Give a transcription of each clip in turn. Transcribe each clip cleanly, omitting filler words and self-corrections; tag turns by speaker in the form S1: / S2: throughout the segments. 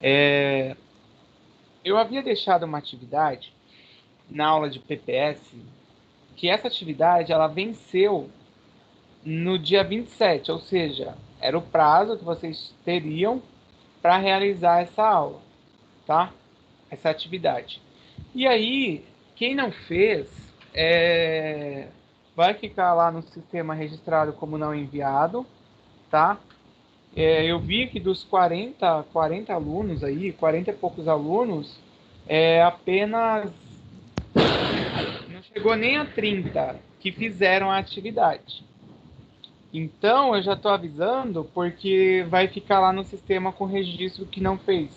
S1: Eu havia deixado uma atividade na aula de PPS, que essa atividade ela venceu no dia 27, ou seja, era o prazo que vocês teriam para realizar essa aula, tá? Essa atividade. E aí, quem não fez, vai ficar lá no sistema registrado como não enviado, tá? Eu vi que dos 40 alunos aí, 40 e poucos alunos, apenas não chegou nem a 30 que fizeram a atividade. Então, eu já estou avisando porque vai ficar lá no sistema com registro que não fez.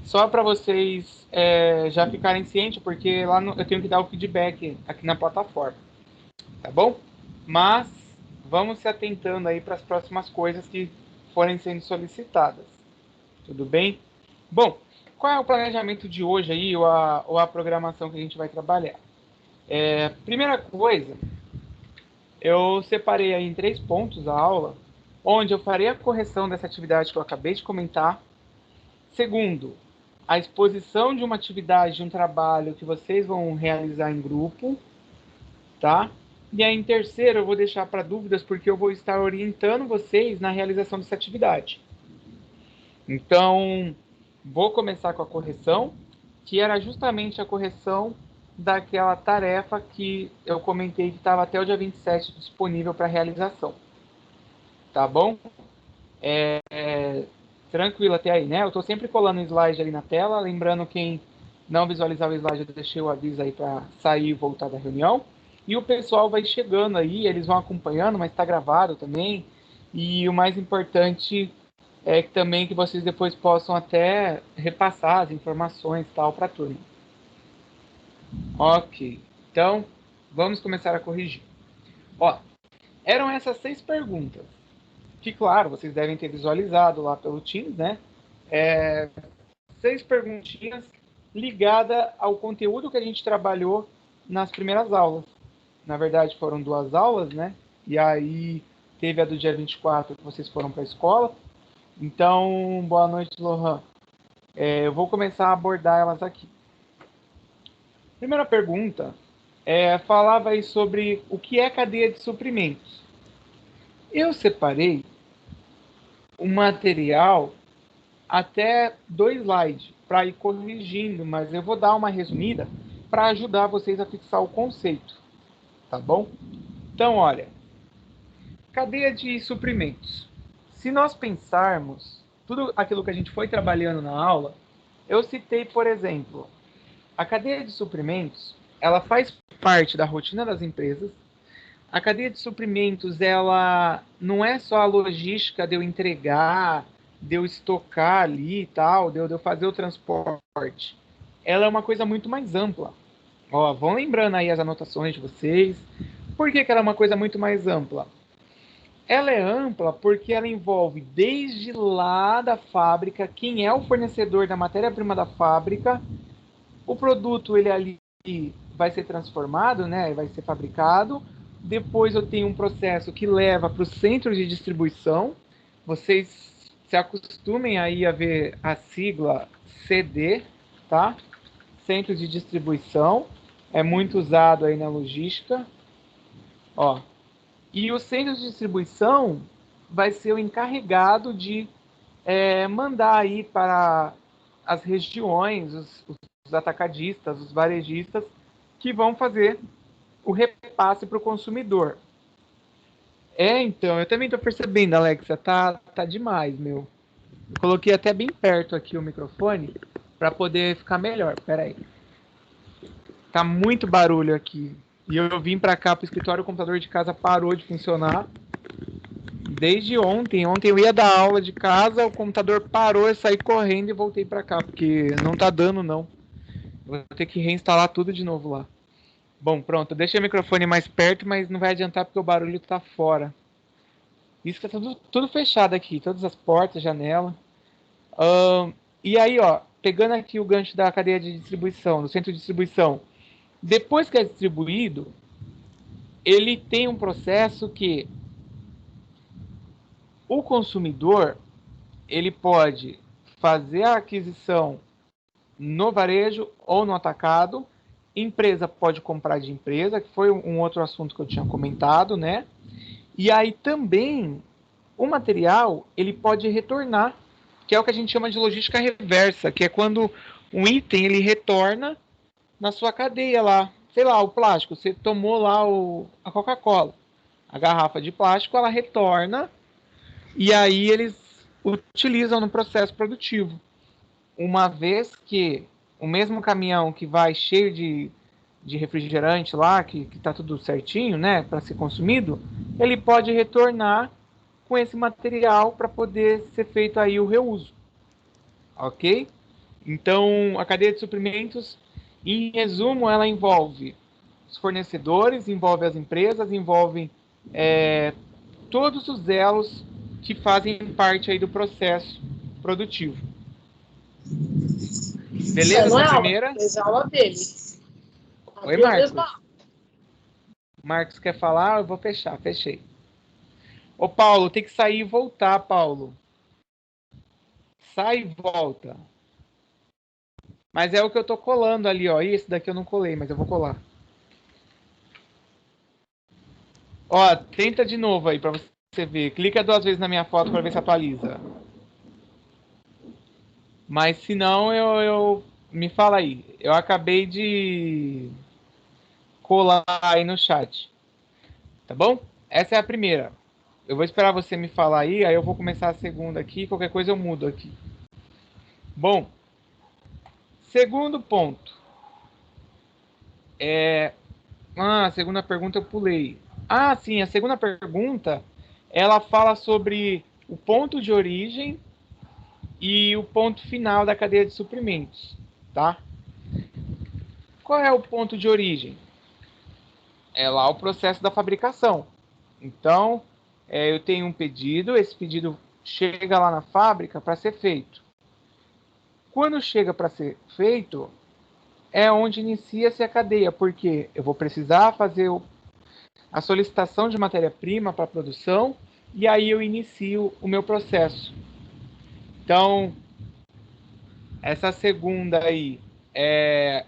S1: Só para vocês já ficarem cientes, porque lá eu tenho que dar o feedback aqui na plataforma, tá bom? Mas vamos se atentando aí para as próximas coisas que forem sendo solicitadas. Tudo bem? Bom, qual é o planejamento de hoje aí, ou a programação que a gente vai trabalhar? Primeira coisa, eu separei aí em 3 pontos a aula, onde eu farei a correção dessa atividade que eu acabei de comentar. Segundo, a exposição de uma atividade, de um trabalho que vocês vão realizar em grupo, tá? E aí, em terceiro, eu vou deixar para dúvidas, porque eu vou estar orientando vocês na realização dessa atividade. Então, vou começar com a correção, que era justamente a correção daquela tarefa que eu comentei que estava até o dia 27 disponível para realização. Tá bom? Tranquilo até aí, né? Eu estou sempre colando o slide ali na tela, lembrando quem não visualizar o slide, eu deixei o aviso aí para sair e voltar da reunião. E o pessoal vai chegando aí, eles vão acompanhando, mas está gravado também. E o mais importante é que também que vocês depois possam até repassar as informações e tal para a turma. Ok, então vamos começar a corrigir. Ó, eram essas 6 perguntas, que claro, vocês devem ter visualizado lá pelo Teams, né? 6 perguntinhas ligadas ao conteúdo que a gente trabalhou nas primeiras aulas. Na verdade, foram 2 aulas, né? E aí teve a do dia 24 que vocês foram para a escola. Então, boa noite, Lohan. Eu vou começar a abordar elas aqui. Primeira pergunta falava aí sobre o que é cadeia de suprimentos. Eu separei o material até 2 slides para ir corrigindo, mas eu vou dar uma resumida para ajudar vocês a fixar o conceito, tá bom? Então, olha, cadeia de suprimentos. Se nós pensarmos tudo aquilo que a gente foi trabalhando na aula, eu citei, por exemplo, a cadeia de suprimentos, ela faz parte da rotina das empresas. A cadeia de suprimentos, ela não é só a logística de eu entregar, de eu estocar ali e tal, de eu fazer o transporte. Ela é uma coisa muito mais ampla. Ó, vão lembrando aí as anotações de vocês. Por que ela é uma coisa muito mais ampla? Ela é ampla porque ela envolve desde lá da fábrica, quem é o fornecedor da matéria-prima da fábrica, o produto ele ali vai ser transformado, né? Vai ser fabricado. Depois eu tenho um processo que leva para o centro de distribuição. Vocês se acostumem aí a ver a sigla CD, tá? Centro de distribuição. É muito usado aí na logística. Ó. E o centro de distribuição vai ser o encarregado de mandar aí para as regiões, os atacadistas, os varejistas, que vão fazer o repasse para o consumidor. Então, eu também estou percebendo, Alexa, tá demais, meu. Eu coloquei até bem perto aqui o microfone para poder ficar melhor. Pera aí. Tá muito barulho aqui. E eu vim para cá pro escritório, o computador de casa parou de funcionar. Desde ontem. Ontem eu ia dar aula de casa, o computador parou, eu saí correndo e voltei para cá, porque não tá dando não. Vou ter que reinstalar tudo de novo lá. Bom, pronto, deixei o microfone mais perto, mas não vai adiantar porque o barulho tá fora. Isso tá tudo fechado aqui, todas as portas, janela. E aí, ó, pegando aqui o gancho da cadeia de distribuição, do centro de distribuição, depois que é distribuído, ele tem um processo que o consumidor ele pode fazer a aquisição no varejo ou no atacado. Empresa pode comprar de empresa, que foi um outro assunto que eu tinha comentado, né? E aí também o material ele pode retornar, que é o que a gente chama de logística reversa, que é quando um item ele retorna na sua cadeia lá. Sei lá, o plástico, você tomou lá a Coca-Cola. A garrafa de plástico, ela retorna e aí eles utilizam no processo produtivo. Uma vez que o mesmo caminhão que vai cheio de refrigerante lá, que está tudo certinho, né, para ser consumido, ele pode retornar com esse material para poder ser feito aí o reuso, ok? Então, a cadeia de suprimentos, em resumo, ela envolve os fornecedores, envolve as empresas, envolve todos os elos que fazem parte aí do processo produtivo. Beleza? Essa primeira?
S2: Fez aula dele.
S1: Oi, Marcos. Marcos quer falar? Eu vou fechar. Fechei. Ô, Paulo, tem que sair e voltar, Paulo. Sai e volta. Mas é o que eu tô colando ali, ó. Esse daqui eu não colei, mas eu vou colar. Ó, tenta de novo aí pra você ver. Clica 2 vezes na minha foto pra ver se atualiza. Mas se não, eu me fala aí. Eu acabei de colar aí no chat. Tá bom? Essa é a primeira. Eu vou esperar você me falar aí eu vou começar a segunda aqui. Qualquer coisa eu mudo aqui. Bom, segundo ponto. A segunda pergunta eu pulei. Ah, sim, a segunda pergunta, ela fala sobre o ponto de origem e o ponto final da cadeia de suprimentos, tá? Qual é o ponto de origem? É lá o processo da fabricação. Então, eu tenho um pedido, esse pedido chega lá na fábrica para ser feito. Quando chega para ser feito, é onde inicia-se a cadeia, porque eu vou precisar fazer a solicitação de matéria-prima para a produção e aí eu inicio o meu processo. Então, essa segunda aí,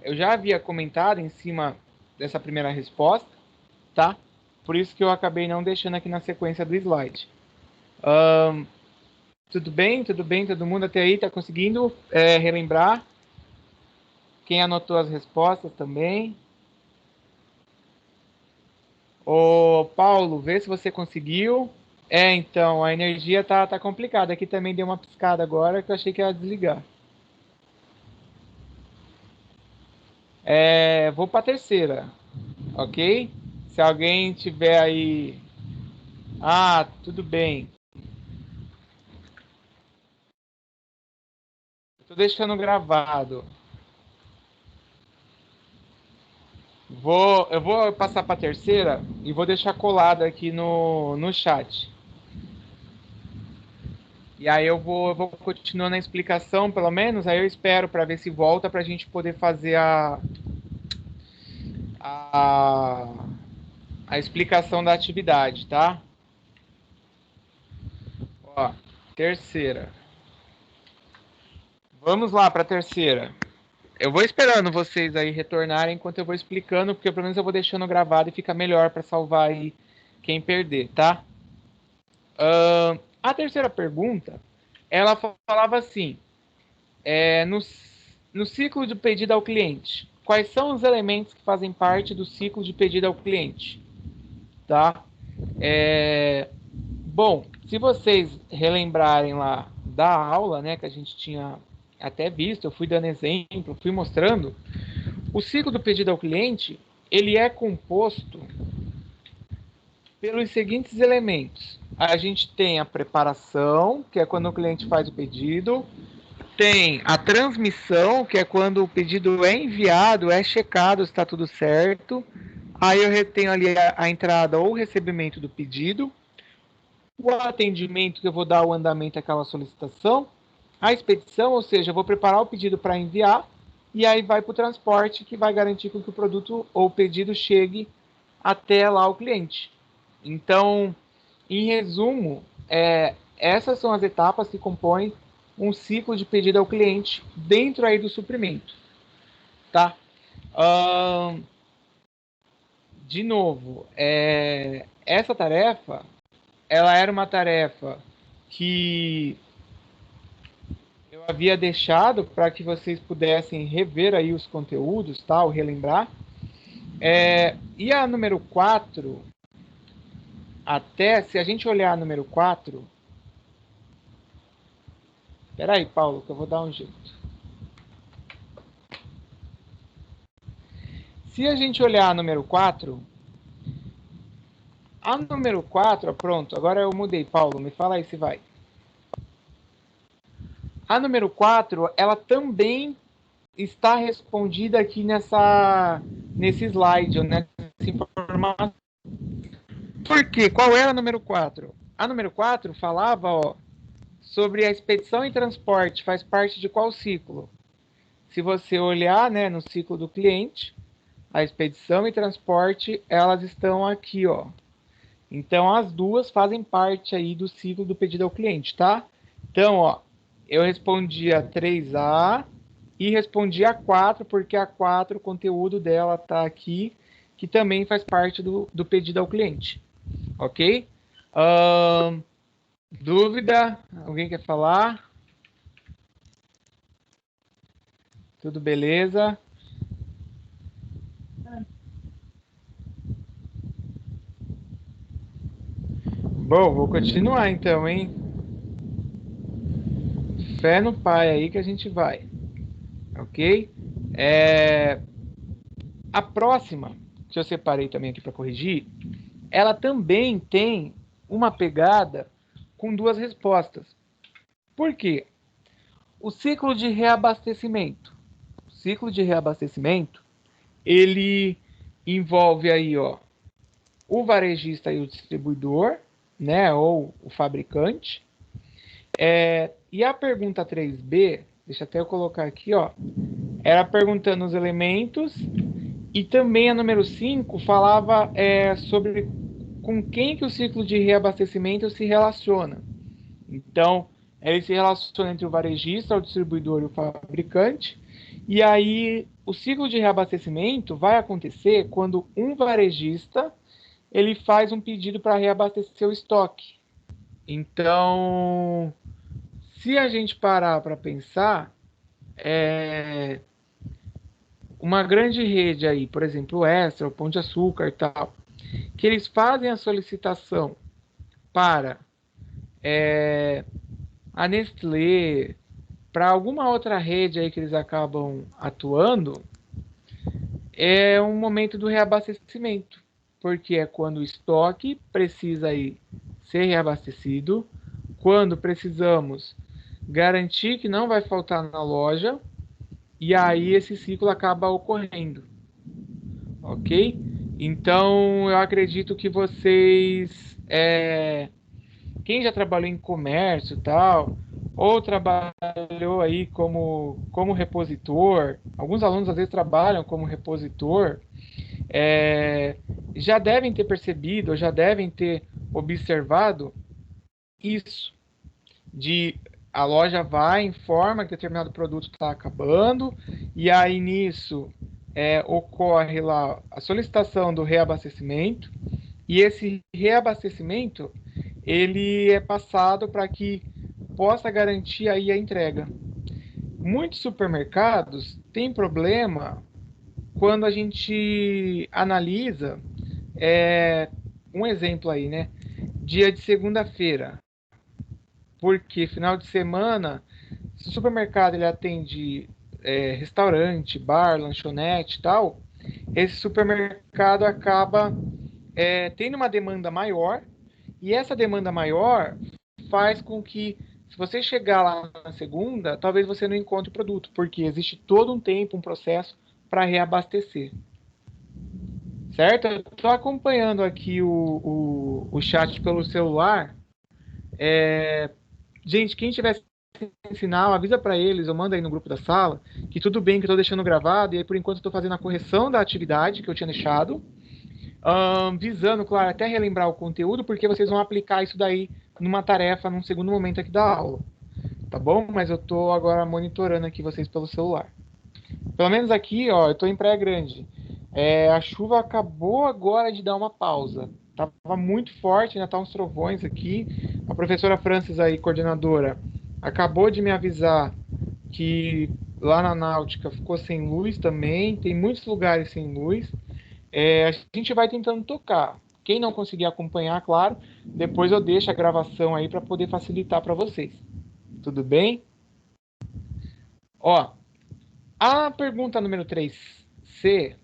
S1: eu já havia comentado em cima dessa primeira resposta, tá? Por isso que eu acabei não deixando aqui na sequência do slide. Tudo bem? Tudo bem? Todo mundo até aí está conseguindo relembrar? Quem anotou as respostas também? Ô, Paulo, vê se você conseguiu. Então, a energia tá complicada. Aqui também deu uma piscada agora que eu achei que ia desligar. Vou para a terceira, ok? Se alguém tiver aí... Ah, tudo bem. Estou deixando gravado. Eu vou passar para a terceira e vou deixar colado aqui no chat. E aí eu vou continuando a explicação, pelo menos, aí eu espero para ver se volta para a gente poder fazer a, a explicação da atividade, tá? Ó, terceira. Vamos lá para a terceira. Eu vou esperando vocês aí retornarem enquanto eu vou explicando, porque pelo menos eu vou deixando gravado e fica melhor para salvar aí quem perder, tá? A terceira pergunta, ela falava assim, no ciclo de pedido ao cliente, quais são os elementos que fazem parte do ciclo de pedido ao cliente, tá? Bom, se vocês relembrarem lá da aula, né, que a gente tinha até visto, eu fui dando exemplo, fui mostrando, o ciclo do pedido ao cliente, ele é composto pelos seguintes elementos. A gente tem a preparação, que é quando o cliente faz o pedido, tem a transmissão, que é quando o pedido é enviado, é checado se está tudo certo. Aí eu tenho ali a entrada ou o recebimento do pedido, o atendimento, que eu vou dar o andamento àquela solicitação, a expedição, ou seja, eu vou preparar o pedido para enviar, e aí vai para o transporte, que vai garantir que o produto ou o pedido chegue até lá o cliente. Então, em resumo, essas são as etapas que compõem um ciclo de pedido ao cliente dentro aí do suprimento, tá? De novo, essa tarefa, ela era uma tarefa que eu havia deixado para que vocês pudessem rever aí os conteúdos, tá? Ou relembrar. E a número 4, até, se a gente olhar a número 4, peraí, Paulo, que eu vou dar um jeito. Se a gente olhar a número 4, a número 4, pronto, agora eu mudei, Paulo, me fala aí se vai. A número 4, ela também está respondida aqui nesse slide, nessa informação. Por quê? Qual era a número 4? A número 4 falava, ó, sobre a expedição e transporte, faz parte de qual ciclo? Se você olhar, né, no ciclo do cliente, a expedição e transporte, elas estão aqui, ó. Então, as duas fazem parte aí do ciclo do pedido ao cliente, tá? Então, ó, eu respondi a 3A e respondi a 4, porque a 4, o conteúdo dela tá aqui, que também faz parte do pedido ao cliente. Ok? Dúvida? Alguém quer falar? Tudo beleza? Bom, vou continuar então, hein? Fé no pai aí que a gente vai. Ok? A próxima, que eu separei também aqui para corrigir, ela também tem uma pegada com duas respostas. Por quê? O ciclo de reabastecimento. O ciclo de reabastecimento, ele envolve aí, ó, o varejista e o distribuidor, né, ou o fabricante. E a pergunta 3B, deixa até eu colocar aqui, ó, era perguntando os elementos, e também a número 5 falava sobre com quem que o ciclo de reabastecimento se relaciona. Então, ele se relaciona entre o varejista, o distribuidor e o fabricante, e aí o ciclo de reabastecimento vai acontecer quando um varejista ele faz um pedido para reabastecer o estoque. Então, se a gente parar para pensar, uma grande rede aí, por exemplo, o Extra, o Pão de Açúcar e tal, que eles fazem a solicitação para a Nestlé, para alguma outra rede aí que eles acabam atuando, é um momento do reabastecimento, porque é quando o estoque precisa aí ser reabastecido, quando precisamos garantir que não vai faltar na loja, e aí esse ciclo acaba ocorrendo, ok? Então eu acredito que vocês, quem já trabalhou em comércio e tal, ou trabalhou aí como repositor, alguns alunos às vezes trabalham como repositor, é, já devem ter percebido, já devem ter observado isso, de a loja vai, informa que determinado produto está acabando, e aí nisso ocorre lá a solicitação do reabastecimento, e esse reabastecimento ele é passado para que possa garantir aí a entrega. Muitos supermercados têm problema quando a gente analisa, um exemplo aí, né? Dia de segunda-feira, porque final de semana, se o supermercado ele atende restaurante, bar, lanchonete e tal, esse supermercado acaba tendo uma demanda maior, e essa demanda maior faz com que, se você chegar lá na segunda, talvez você não encontre o produto, porque existe todo um tempo, um processo para reabastecer. Certo? Eu estou acompanhando aqui o chat pelo celular. Gente, quem tiver sem sinal, avisa para eles, ou manda aí no grupo da sala, que tudo bem, que eu estou deixando gravado, e aí por enquanto estou fazendo a correção da atividade que eu tinha deixado, visando, claro, até relembrar o conteúdo, porque vocês vão aplicar isso daí numa tarefa, num segundo momento aqui da aula. tá bom? Mas eu tô agora monitorando aqui vocês pelo celular. Pelo menos aqui, ó, eu tô em Praia Grande. A chuva acabou agora de dar uma pausa. Tava muito forte, ainda tá uns trovões aqui. A professora Francis aí, coordenadora, acabou de me avisar que lá na Náutica ficou sem luz também. Tem muitos lugares sem luz. A gente vai tentando tocar. Quem não conseguir acompanhar, claro, depois eu deixo a gravação aí para poder facilitar para vocês. Tudo bem? Ó, a pergunta número 3C,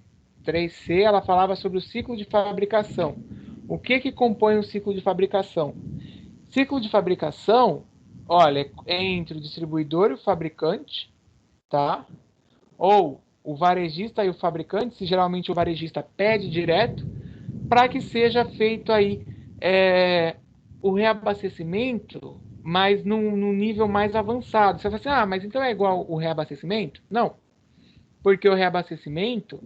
S1: ela falava sobre o ciclo de fabricação. O que compõe o ciclo de fabricação? Ciclo de fabricação, olha, é entre o distribuidor e o fabricante, tá? Ou o varejista e o fabricante, se geralmente o varejista pede direto, para que seja feito aí o reabastecimento, mas num nível mais avançado. Você vai assim, mas então é igual o reabastecimento? Não, porque o reabastecimento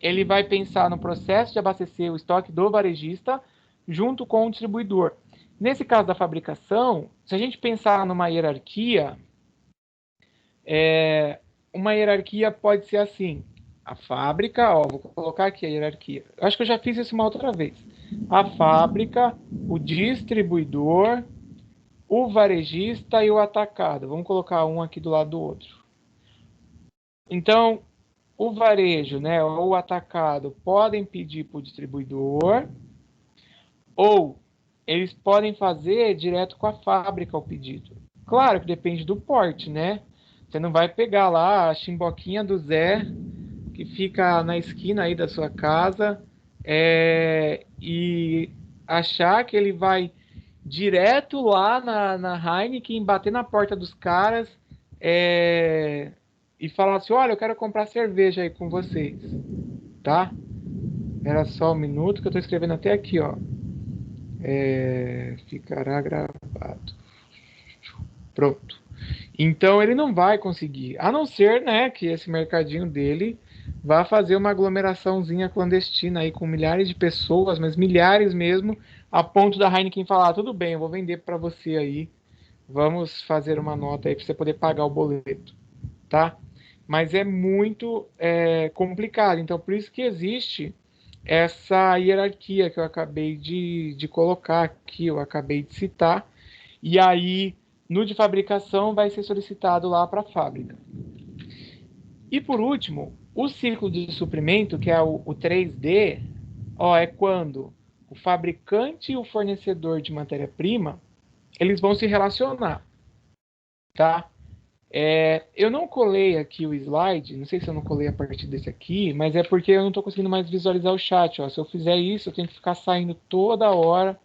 S1: ele vai pensar no processo de abastecer o estoque do varejista junto com o distribuidor. Nesse caso da fabricação, se a gente pensar numa hierarquia, uma hierarquia pode ser assim: a fábrica, ó, vou colocar aqui a hierarquia. Eu acho que eu já fiz isso uma outra vez. A fábrica, o distribuidor, o varejista e o atacado. Vamos colocar um aqui do lado do outro. Então, o varejo, né, ou o atacado podem pedir para o distribuidor, ou eles podem fazer direto com a fábrica o pedido. Claro que depende do porte, né? Você não vai pegar lá a chimboquinha do Zé, que fica na esquina aí da sua casa, e achar que ele vai direto lá na Heineken, bater na porta dos caras, e falar assim, olha, eu quero comprar cerveja aí com vocês, tá? Era só um minuto que eu tô escrevendo até aqui, ó. Ficará gravado. Pronto. Então ele não vai conseguir, a não ser, né, que esse mercadinho dele vá fazer uma aglomeraçãozinha clandestina aí com milhares de pessoas, mas milhares mesmo, a ponto da Heineken falar, tudo bem, eu vou vender para você aí, vamos fazer uma nota aí para você poder pagar o boleto, tá? Mas é muito complicado, então por isso que existe essa hierarquia que eu acabei de colocar aqui, eu acabei de citar, e aí no de fabricação vai ser solicitado lá para a fábrica. E por último, o ciclo de suprimento, que é o 3D, ó, é quando o fabricante e o fornecedor de matéria-prima eles vão se relacionar, tá? Eu não colei aqui o slide, não sei se eu não colei a partir desse aqui, mas é porque eu não estou conseguindo mais visualizar o chat. Ó. Se eu fizer isso, eu tenho que ficar saindo toda hora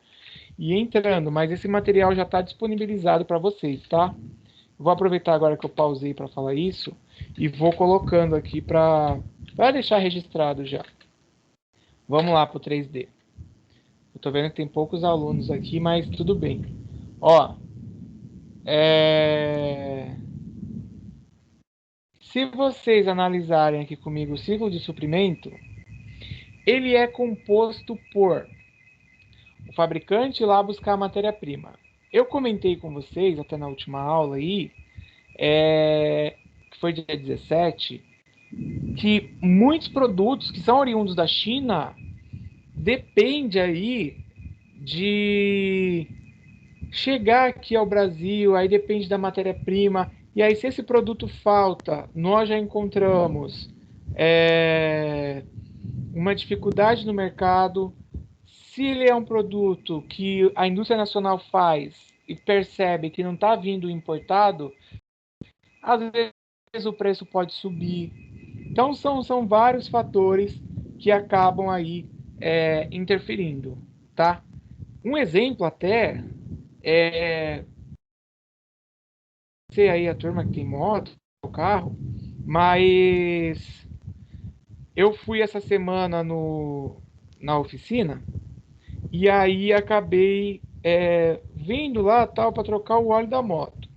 S1: e entrando, mas esse material já está disponibilizado para vocês, tá? Vou aproveitar agora que eu pausei para falar isso e vou colocando aqui para deixar registrado já. Vamos lá para o 3D. Eu estou vendo que tem poucos alunos aqui, mas tudo bem. Ó, se vocês analisarem aqui comigo o ciclo de suprimento, ele é composto por o fabricante ir lá buscar a matéria-prima. Eu comentei com vocês até na última aula aí, que foi dia 17, que muitos produtos que são oriundos da China depende aí de chegar aqui ao Brasil, aí depende da matéria-prima, e aí se esse produto falta, nós já encontramos uma dificuldade no mercado. Se ele é um produto que a indústria nacional faz e percebe que não está vindo importado, às vezes o preço pode subir. Então são vários fatores que acabam aí interferindo, tá? Um exemplo até sei aí a turma que tem moto, carro, mas eu fui essa semana na oficina e aí acabei vindo lá tal para trocar o óleo da moto.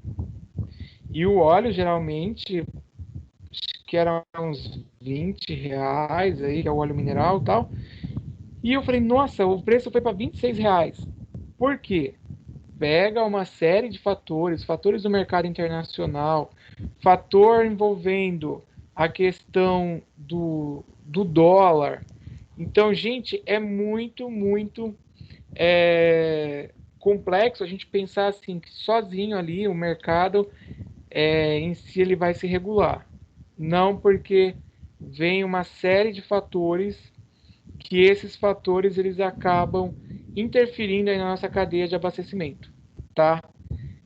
S1: E o óleo geralmente que era uns R$ 20 aí, que é o óleo mineral e tal. E eu falei, nossa, o preço foi para R$ 26. Por quê? pega uma série de fatores, fatores do mercado internacional, fator envolvendo a questão do dólar. Então, gente, é muito, muito complexo a gente pensar assim, que sozinho ali o mercado em si ele vai se regular. Não, porque vem uma série de fatores que esses fatores eles acabam interferindo aí na nossa cadeia de abastecimento, tá?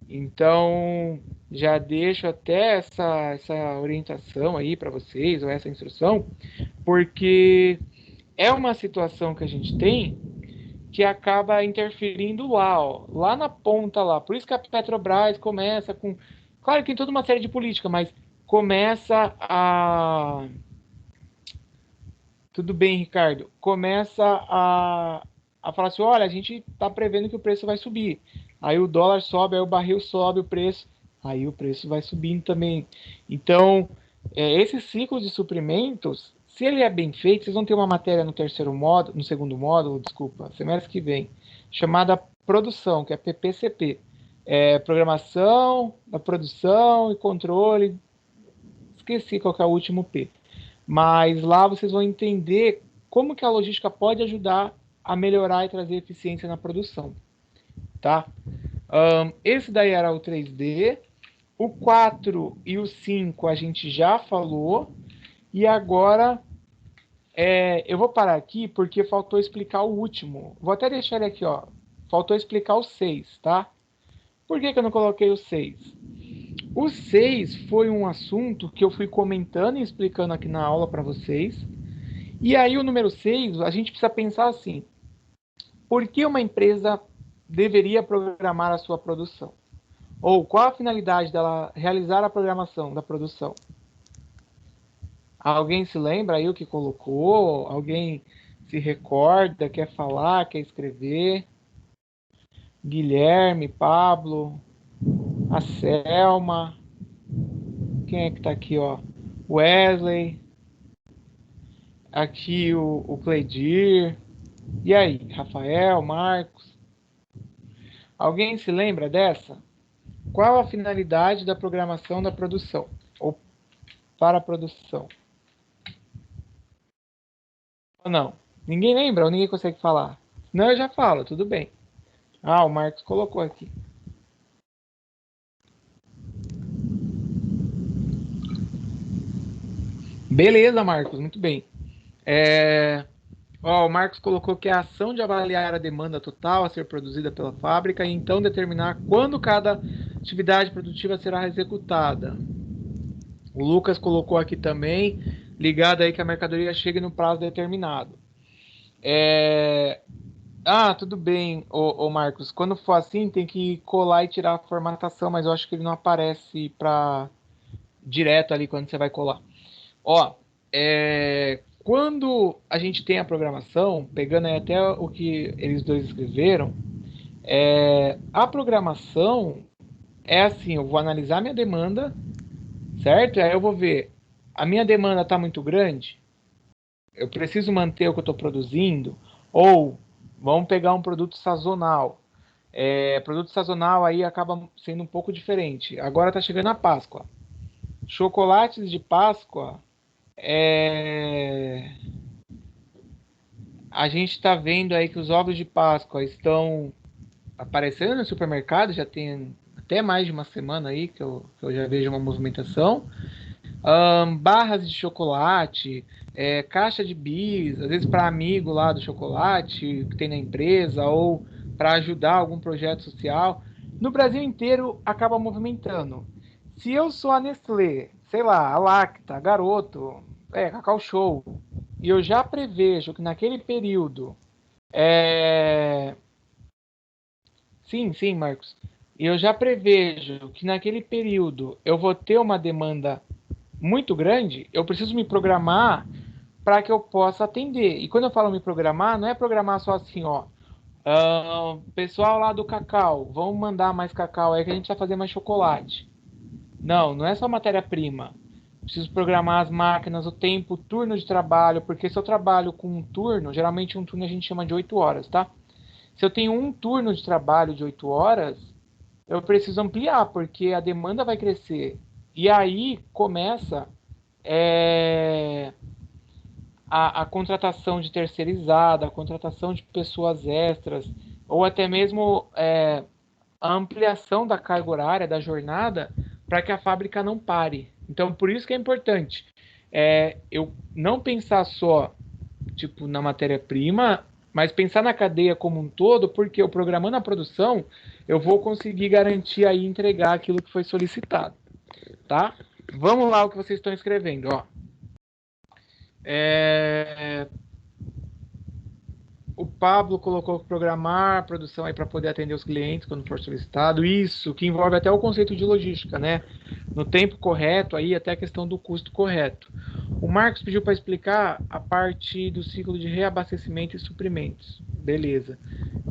S1: Então, já deixo até essa orientação aí para vocês, ou essa instrução, porque é uma situação que a gente tem que acaba interferindo lá, ó, lá na ponta lá. Por isso que a Petrobras começa com... Claro que tem toda uma série de política, mas começa a... Tudo bem, Ricardo. Começa a falar assim, olha, a gente está prevendo que o preço vai subir. Aí o dólar sobe, aí o barril sobe o preço, aí o preço vai subindo também. Então, esse ciclo de suprimentos, se ele é bem feito, vocês vão ter uma matéria no terceiro módulo, no segundo módulo, desculpa, semestre que vem, chamada produção, que é PPCP. Programação da produção e controle. Esqueci qual que é o último P. Mas lá vocês vão entender como que a logística pode ajudar a melhorar e trazer eficiência na produção, tá? Esse daí era o 3D. O 4 e o 5 a gente já falou. E agora eu vou parar aqui porque faltou explicar o último. Vou até deixar ele aqui, ó. Faltou explicar o 6, tá? Por que eu não coloquei o 6? O 6 foi um assunto que eu fui comentando e explicando aqui na aula para vocês. E aí o número 6, a gente precisa pensar assim, por que uma empresa deveria programar a sua produção? Ou qual a finalidade dela realizar a programação da produção? Alguém se lembra aí o que colocou? Alguém se recorda, quer falar, quer escrever? Guilherme, Pablo, a Selma, quem é que tá aqui, ó? Wesley, aqui o Cleidir, e aí, Rafael, Marcos? Alguém se lembra dessa? Qual a finalidade da programação da produção? Ou para a produção? Ou não? Ninguém lembra ou ninguém consegue falar? Não, eu já falo, tudo bem. Ah, o Marcos colocou aqui. Beleza, Marcos, muito bem. O Marcos colocou que é a ação de avaliar a demanda total a ser produzida pela fábrica e então determinar quando cada atividade produtiva será executada. O Lucas colocou aqui também, ligado aí que a mercadoria chegue no prazo determinado. Tudo bem, ô Marcos. Quando for assim, tem que colar e tirar a formatação, mas eu acho que ele não aparece para direto ali quando você vai colar. Ó, quando a gente tem a programação, pegando aí até o que eles dois escreveram, a programação é assim, eu vou analisar minha demanda, certo? Aí eu vou ver, a minha demanda está muito grande, eu preciso manter o que eu estou produzindo, ou vamos pegar um produto sazonal. Produto sazonal aí acaba sendo um pouco diferente. Agora está chegando a Páscoa. Chocolates de Páscoa, a gente está vendo aí que os ovos de Páscoa estão aparecendo no supermercado, já tem até mais de uma semana aí que eu já vejo uma movimentação. Barras de chocolate, caixa de bis, às vezes para amigo lá do chocolate que tem na empresa ou para ajudar algum projeto social. No Brasil inteiro acaba movimentando. Se eu sou a Nestlé, sei lá, a Lacta, a Garoto, Cacau Show, e eu já prevejo que naquele período. Sim, sim, Marcos. E eu já prevejo que naquele período eu vou ter uma demanda muito grande, eu preciso me programar para que eu possa atender. E quando eu falo me programar, não é programar só assim, ó. Pessoal lá do cacau, vamos mandar mais cacau aí que a gente vai fazer mais chocolate. Não, não é só matéria-prima. Preciso programar as máquinas, o tempo, o turno de trabalho, porque se eu trabalho com um turno, geralmente um turno a gente chama de 8 horas, tá? Se eu tenho um turno de trabalho de 8 horas, eu preciso ampliar, porque a demanda vai crescer. E aí começa é, a contratação de terceirizada, a contratação de pessoas extras, ou até mesmo a ampliação da carga horária, da jornada, para que a fábrica não pare. Então, por isso que é importante eu não pensar só tipo na matéria-prima, mas pensar na cadeia como um todo, porque eu programando a produção, eu vou conseguir garantir aí entregar aquilo que foi solicitado, tá? Vamos lá o que vocês estão escrevendo, ó. É, o Pablo colocou programar a produção aí para poder atender os clientes quando for solicitado. Isso, que envolve até o conceito de logística, né? No tempo correto, aí até a questão do custo correto. O Marcos pediu para explicar a parte do ciclo de reabastecimento e suprimentos. Beleza.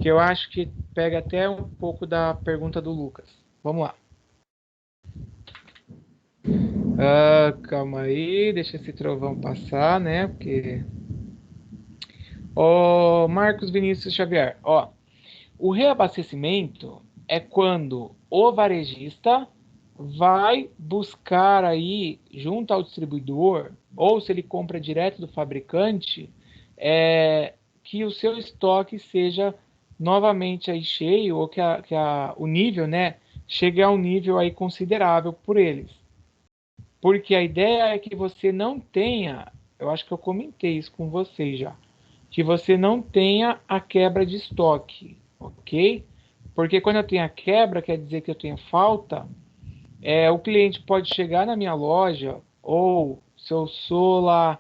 S1: Que eu acho que pega até um pouco da pergunta do Lucas. Vamos lá. Calma aí, deixa esse trovão passar, né? Porque. Ó, Marcos Vinícius Xavier, ó. O reabastecimento é quando o varejista vai buscar aí junto ao distribuidor, ou se ele compra direto do fabricante, que o seu estoque seja novamente aí cheio, ou o nível, né, chegue a um nível aí considerável por eles. Porque a ideia é que você não tenha, eu acho que eu comentei isso com vocês já, que você não tenha a quebra de estoque, ok? Porque quando eu tenho a quebra, quer dizer que eu tenho falta, o cliente pode chegar na minha loja, ou se eu sou lá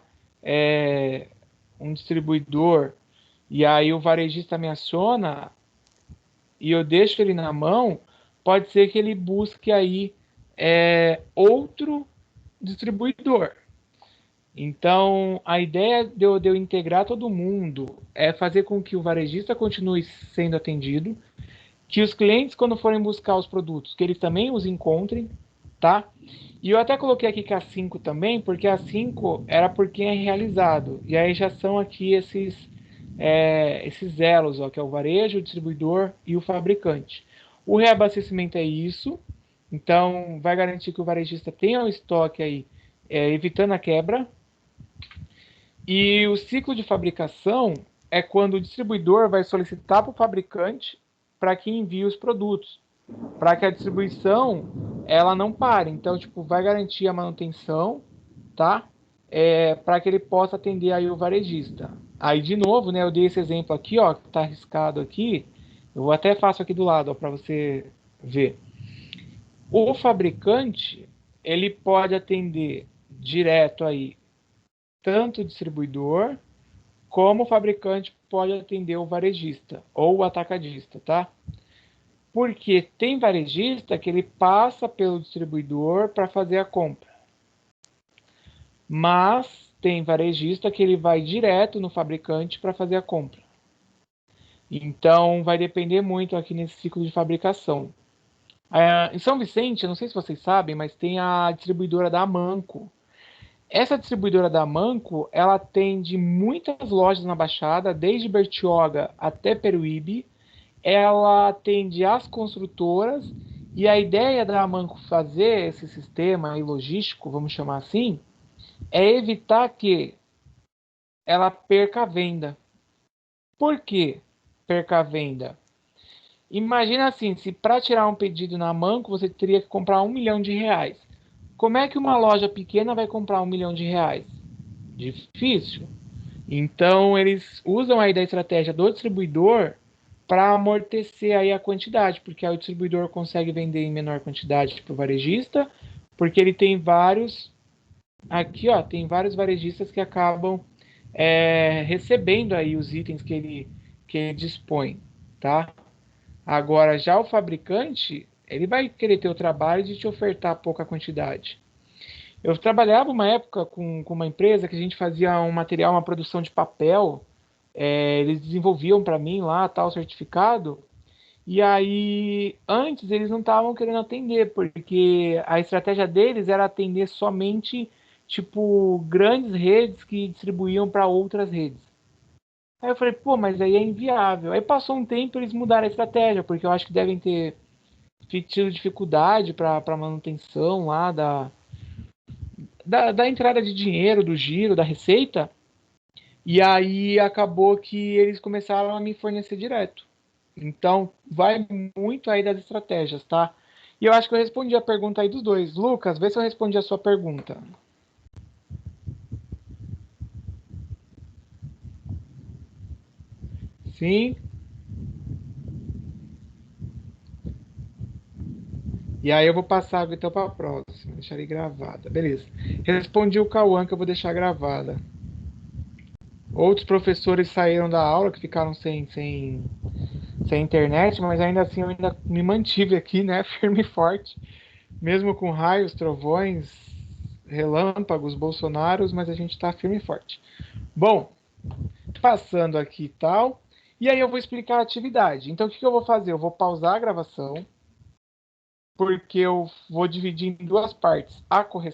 S1: um distribuidor, e aí o varejista me aciona, e eu deixo ele na mão, pode ser que ele busque aí outro distribuidor. Então, a ideia de eu integrar todo mundo é fazer com que o varejista continue sendo atendido, que os clientes, quando forem buscar os produtos, que eles também os encontrem, tá? E eu até coloquei aqui que a 5 também, porque a 5 era por quem é realizado. E aí já são aqui esses elos, ó, que é o varejo, o distribuidor e o fabricante. O reabastecimento é isso. Então, vai garantir que o varejista tenha o estoque aí, evitando a quebra. E o ciclo de fabricação é quando o distribuidor vai solicitar para o fabricante para que envie os produtos, para que a distribuição ela não pare. Então, tipo, vai garantir a manutenção, tá? Para que ele possa atender aí o varejista. Aí, de novo, né? Eu dei esse exemplo aqui, ó, que está arriscado aqui. Eu até faço aqui do lado, para você ver. O fabricante ele pode atender direto aí tanto o distribuidor como o fabricante pode atender o varejista ou o atacadista, tá? Porque tem varejista que ele passa pelo distribuidor para fazer a compra, mas tem varejista que ele vai direto no fabricante para fazer a compra. Então vai depender muito aqui nesse ciclo de fabricação. Em São Vicente, eu não sei se vocês sabem, mas tem a distribuidora da Amanco. Essa distribuidora da Manco, ela atende muitas lojas na Baixada, desde Bertioga até Peruíbe. Ela atende as construtoras e a ideia da Manco fazer esse sistema logístico, vamos chamar assim, é evitar que ela perca a venda. Por que perca a venda? Imagina assim, se para tirar um pedido na Manco você teria que comprar R$ 1 milhão. Como é que uma loja pequena vai comprar R$ 1 milhão? Difícil. Então eles usam aí da estratégia do distribuidor para amortecer aí a quantidade, porque aí o distribuidor consegue vender em menor quantidade para o varejista, porque ele tem vários aqui, ó, tem vários varejistas que acabam recebendo aí os itens que ele dispõe, tá? Agora já o fabricante ele vai querer ter o trabalho de te ofertar pouca quantidade. Eu trabalhava uma época com uma empresa que a gente fazia um material, uma produção de papel. Eles desenvolviam para mim lá tal certificado. E aí, antes eles não estavam querendo atender, porque a estratégia deles era atender somente, tipo, grandes redes que distribuíam para outras redes. Aí eu falei, pô, mas aí é inviável. Aí passou um tempo, eles mudaram a estratégia, porque eu acho que devem ter tido dificuldade para manutenção lá da entrada de dinheiro, do giro, da receita. E aí acabou que eles começaram a me fornecer direto. Então, vai muito aí das estratégias, tá? E eu acho que eu respondi a pergunta aí dos dois. Lucas, vê se eu respondi a sua pergunta. Sim. E aí eu vou passar então para a próxima. Deixarei gravada. Beleza. Respondi o Cauã que eu vou deixar gravada. Outros professores saíram da aula, que ficaram sem internet, mas ainda assim eu ainda me mantive aqui, né? Firme e forte. Mesmo com raios, trovões, relâmpagos, bolsonaros, mas a gente está firme e forte. Bom, passando aqui e tal. E aí eu vou explicar a atividade. Então o que eu vou fazer? Eu vou pausar a gravação, porque eu vou dividir em duas partes a correção